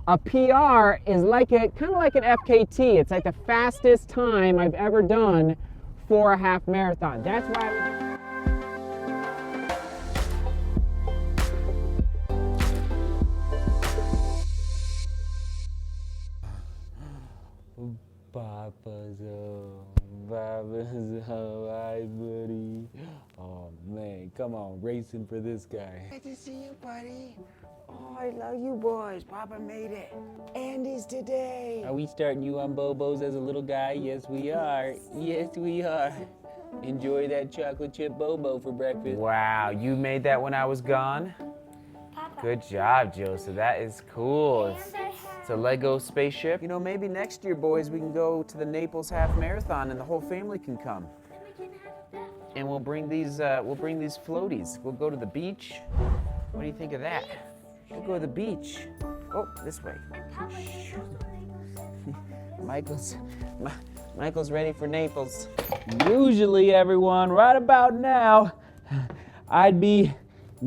A PR is like kind of like an FKT. It's like the fastest time I've ever done for a half marathon. That's why. Papa's home, hi buddy. Oh man, come on, racing for this guy. Good to see you, buddy. Oh, I love you boys. Papa made it. Andy's today. Are we starting you on Bobos as a little guy? Yes, we are. Yes, we are. Enjoy that chocolate chip Bobo for breakfast. Wow, you made that when I was gone? Papa. Good job, Joseph. That is cool. It's a Lego spaceship. You know, maybe next year, boys, we can go to the Naples half marathon and the whole family can come. And we'll bring these floaties. We'll go to the beach. What do you think of that? We'll go to the beach. Oh, this way. Michael's ready for Naples. Usually, everyone, right about now, I'd be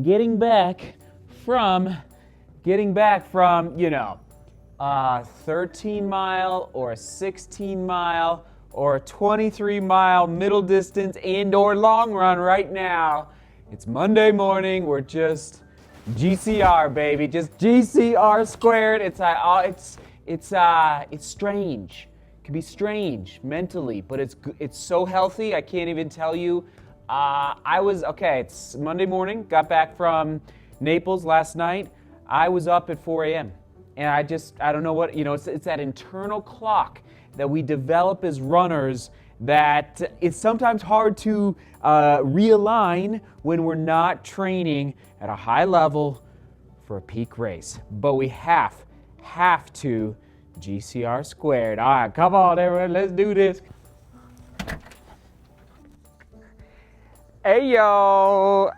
getting back from, you know, a 13-mile or a 16-mile or a 23-mile middle distance and/or long run right now. It's Monday morning. We're just GCR, baby. Just GCR². It's strange. It can be strange mentally, but it's so healthy. I can't even tell you. It's Monday morning. Got back from Naples last night. I was up at 4 a.m. And I don't know what, you know, it's that internal clock that we develop as runners that it's sometimes hard to realign when we're not training at a high level for a peak race. But we have to GCR². All right, come on, everyone, let's do this. Hey, yo.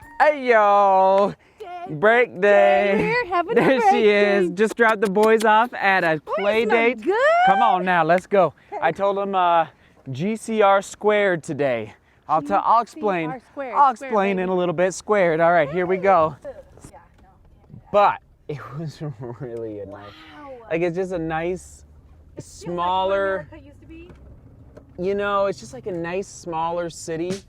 Break day. There she is. Just dropped the boys off at a play date. Good. Come on now, let's go. I told them GCR² today. I'll explain. I'll explain in a little bit. Squared. All right, here we go. But it was really a nice. Like it's just a nice, smaller. Like used to be. You know, it's just like a nice, smaller city.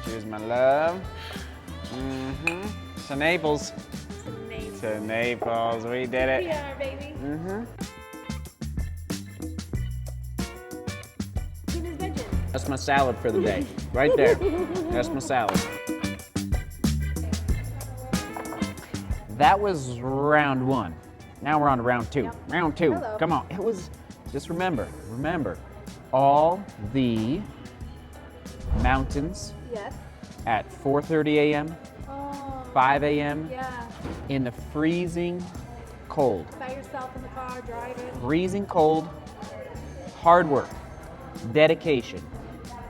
Cheers, my love. To Naples. To Naples. We did it. PR, baby. That's my salad for the day. Right there. That's my salad. That was round one. Now we're on to round two. Yep. Round two. Hello. Come on. It was, just remember, all the mountains Yes. at 4:30 a.m., Oh. 5 a.m., Yeah. in the freezing cold. By yourself in the car driving. Freezing cold, hard work, dedication,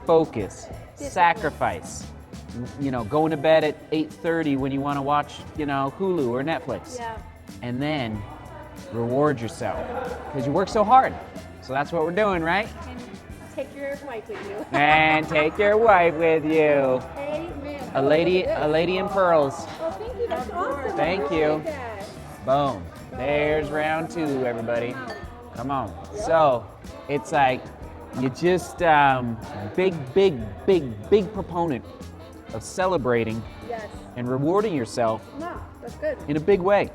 focus, sacrifice. You know, going to bed at 8:30 when you want to watch, you know, Hulu or Netflix. Yeah. And then reward yourself because you work so hard. So that's what we're doing, right? And take your wife with you. And take your wife with you. Amen. A lady in pearls. Oh, thank you. That's awesome. Thank I you. appreciate that. Boom. There's round two, everybody. Come on. So it's like you just big proponent of celebrating Yes. and rewarding yourself No, that's good. in a big way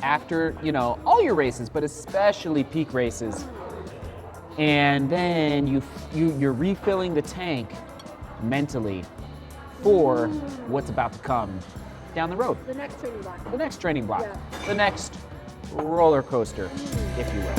after, you know, all your races, but especially peak races. And then you're refilling the tank mentally for what's about to come down the road. The next training block. The next training block. Yeah. The next roller coaster, if you will.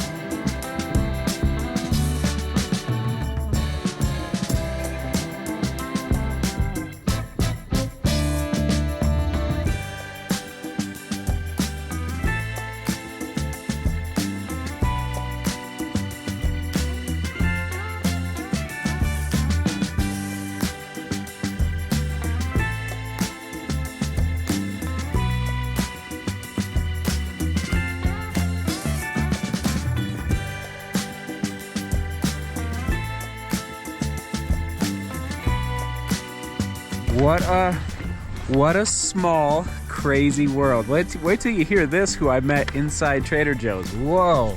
What a small, crazy world. Wait till you hear this, who I met inside Trader Joe's. Whoa.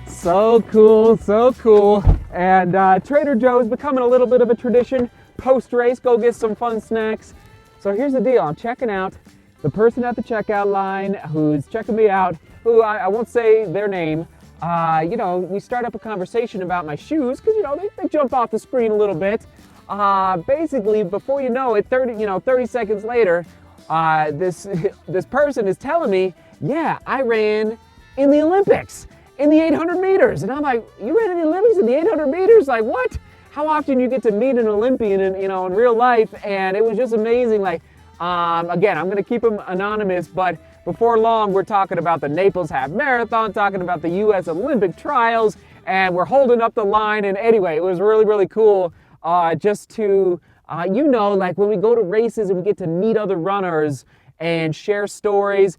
So cool, so cool. And Trader Joe's becoming a little bit of a tradition. Post-race, go get some fun snacks. So here's the deal, I'm checking out the person at the checkout line who's checking me out, who I won't say their name. We start up a conversation about my shoes, because, they jump off the screen a little bit. Basically, before you know it, 30 seconds later, this person is telling me, yeah, I ran in the Olympics, in the 800 meters. And I'm like, you ran in the Olympics in the 800 meters? Like, what? How often you get to meet an Olympian in real life? And it was just amazing. Like, again, I'm going to keep him anonymous, but before long, we're talking about the Naples Half Marathon, talking about the U.S. Olympic trials, and we're holding up the line. And anyway, it was really, really cool just to, like when we go to races and we get to meet other runners and share stories,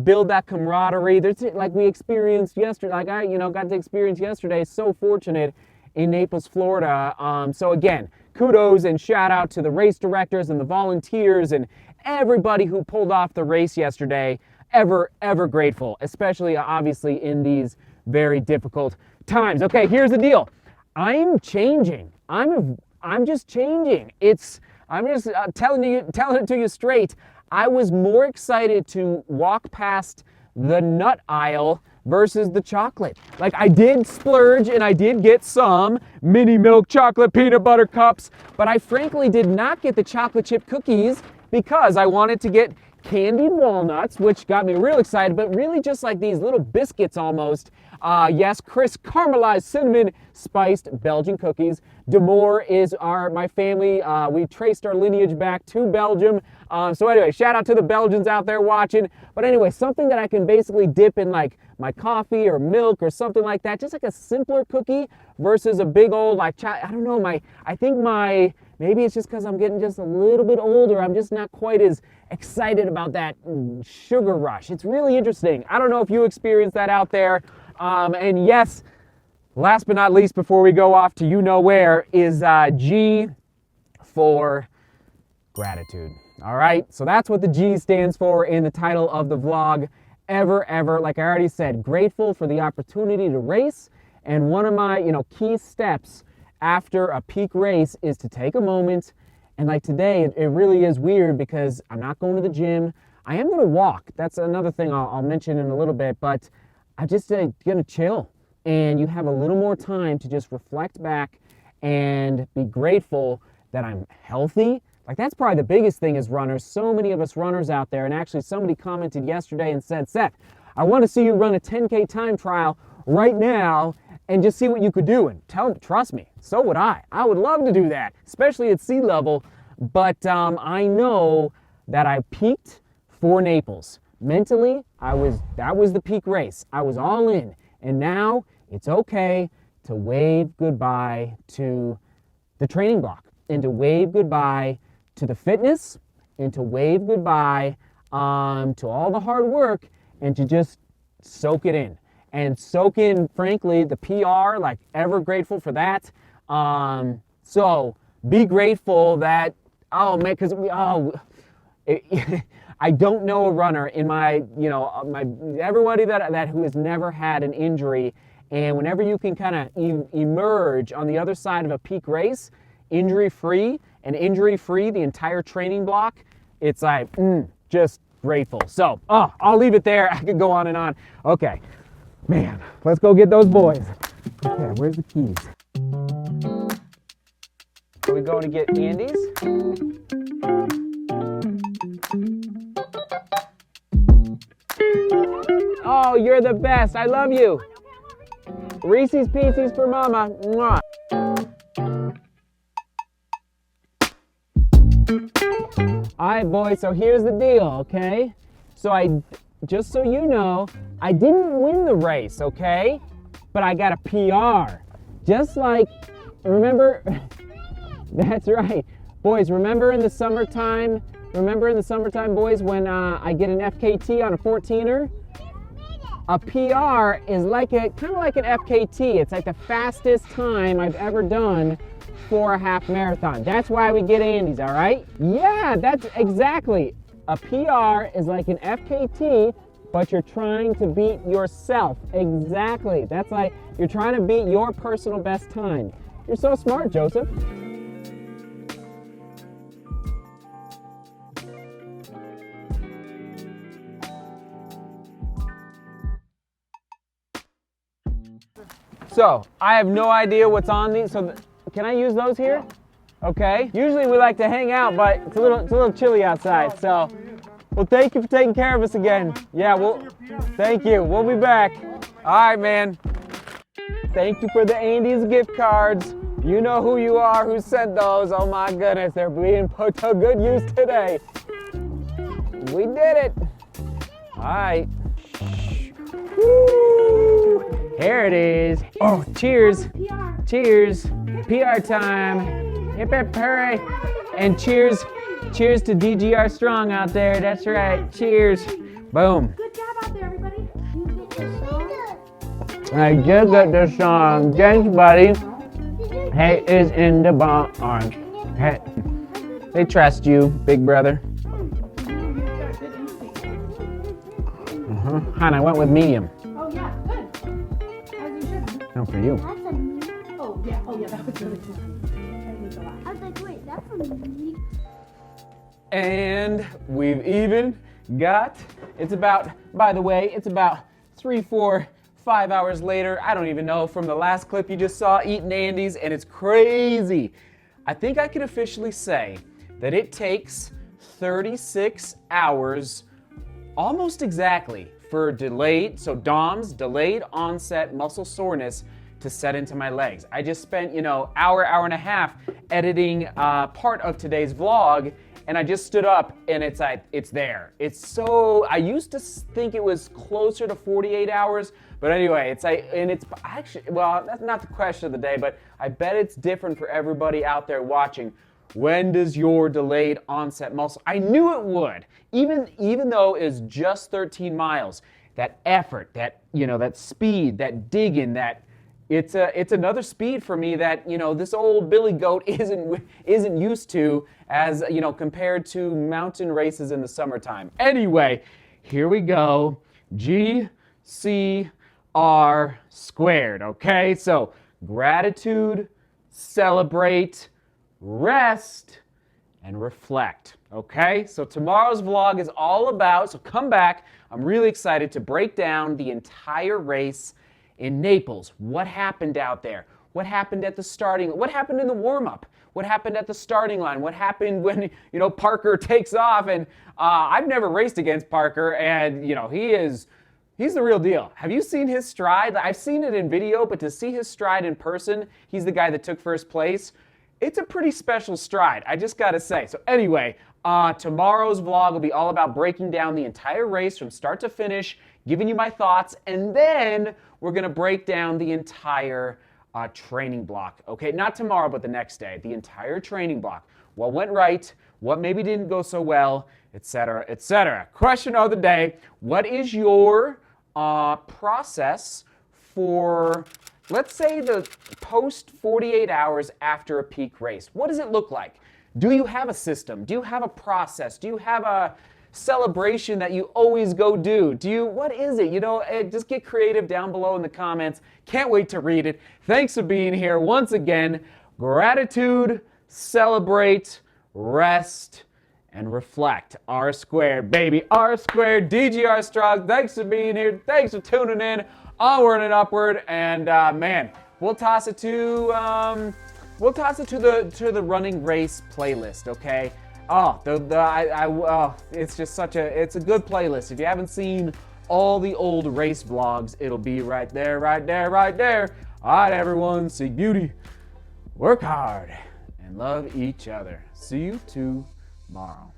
build that camaraderie. There's like we experienced yesterday, like I, got to experience yesterday. So fortunate in Naples, Florida. So again, kudos and shout out to the race directors and the volunteers and everybody who pulled off the race yesterday. Ever grateful, especially obviously in these very difficult times. Okay, here's the deal. I'm changing. I'm just changing. I'm just telling it to you straight. I was more excited to walk past the nut aisle versus the chocolate. Like, I did splurge and I did get some mini milk chocolate peanut butter cups, but I frankly did not get the chocolate chip cookies because I wanted to get candied walnuts, which got me real excited, but really just like these little biscuits almost. Yes, crisp caramelized cinnamon spiced Belgian cookies. DeMoor is my family. We traced our lineage back to Belgium. So anyway, shout out to the Belgians out there watching. But anyway, something that I can basically dip in like my coffee or milk or something like that. Just like a simpler cookie versus a big old, like, I don't know, maybe it's just because I'm getting just a little bit older. I'm just not quite as excited about that sugar rush. It's really interesting. I don't know if you experience that out there. And yes, last but not least, before we go off to where, is G for gratitude. All right, so that's what the G stands for in the title of the vlog. Ever, like I already said, grateful for the opportunity to race. And one of my, key steps after a peak race is to take a moment. And like today, it really is weird because I'm not going to the gym. I am going to walk. That's another thing I'll mention in a little bit, but I'm just going to chill. And you have a little more time to just reflect back and be grateful that I'm healthy. Like, that's probably the biggest thing as runners. So many of us runners out there, and actually somebody commented yesterday and said, Seth, I want to see you run a 10K time trial right now and just see what you could do. And trust me, so would I. I would love to do that, especially at sea level. But I know that I peaked for Naples. Mentally, that was the peak race. I was all in. And now it's okay to wave goodbye to the training block and to wave goodbye to the fitness and to wave goodbye to all the hard work and to just soak it in. And soak in, frankly, the PR, like ever grateful for that. So be grateful that, oh man, because I don't know a runner in my everybody that who has never had an injury. And whenever you can kind of emerge on the other side of a peak race, injury-free the entire training block, it's like, just grateful. So, I'll leave it there. I could go on and on. Okay, man, let's go get those boys. Okay, where's the keys? Are we going to get Andy's? Oh, you're the best. I love you. Reese's Pieces for Mama. Mwah. All right, boys, so here's the deal, okay? So just so you know, I didn't win the race, okay? But I got a PR. Just like, remember, that's right. Boys, remember in the summertime, boys, when I get an FKT on a 14er? A PR is kind of like an FKT. It's like the fastest time I've ever done for a half marathon. That's why we get Andes, all right? Yeah, that's exactly. A PR is like an FKT, but you're trying to beat yourself. Exactly. That's like you're trying to beat your personal best time. You're so smart, Joseph. So, I have no idea what's on these, so can I use those here? Okay. Usually we like to hang out, but it's a little chilly outside, so. Well, thank you for taking care of us again. Yeah, thank you. We'll be back. All right, man. Thank you for the Andes gift cards. You know who you are, who sent those. Oh my goodness, they're being put to good use today. We did it. All right. Woo. Here it is. Oh, cheers. Cheers. PR time. Hip hip hooray. And cheers. Cheers to GCR² out there. That's right. Cheers. Boom. Good job out there, everybody. You get the song. I did get the song. Thanks, buddy. Hey is in the barn. Hey. They trust you, big brother. Hon, I went with medium. Oh, yeah, good. As you should. No, for you. Oh, yeah, that was really cool. I was like, wait, that's a me. And we've even got, it's about, by the way, it's about 3, 4, 5 hours later. I don't even know, from the last clip you just saw, eating Andes, and it's crazy. I think I can officially say that it takes 36 hours, almost exactly, for DOMS, delayed onset muscle soreness, to set into my legs. I just spent, hour and a half editing part of today's vlog, and I just stood up and it's there. It's so, I used to think it was closer to 48 hours, but anyway, it's actually, well, that's not the question of the day, but I bet it's different for everybody out there watching. When does your delayed onset muscle? I knew it would, even though it's just 13 miles. That effort, that speed, that digging, that it's another speed for me that this old billy goat isn't used to, as compared to mountain races in the summertime. Anyway, here we go. GCR². Okay, so gratitude, celebrate, rest, and reflect. Okay, so tomorrow's vlog is all about, so come back. I'm really excited to break down the entire race in Naples. What happened out there? What happened at the starting? What happened in the warm-up? What happened at the starting line? What happened when Parker takes off? And I've never raced against Parker, and he's the real deal. Have you seen his stride? I've seen it in video, but to see his stride in person, he's the guy that took first place. It's a pretty special stride, I just gotta say. So anyway, tomorrow's vlog will be all about breaking down the entire race from start to finish, giving you my thoughts, and then we're gonna break down the entire training block. Okay, not tomorrow, but the next day. The entire training block. What went right, what maybe didn't go so well, etc., etc. Question of the day: what is your process for, let's say, the post 48 hours after a peak race? What does it look like? Do you have a system? Do you have a process? Do you have a celebration that you always go do? What is it? Just get creative down below in the comments. Can't wait to read it. Thanks for being here once again. Gratitude, celebrate, rest, and reflect. R², baby. R², DGR². Thanks for being here. Thanks for tuning in. Onward and upward. And man, we'll toss it to the running race playlist. Okay. Oh, it's just it's a good playlist. If you haven't seen all the old race vlogs, it'll be right there, right there, right there. All right, everyone, seek beauty, work hard, and love each other. See you tomorrow.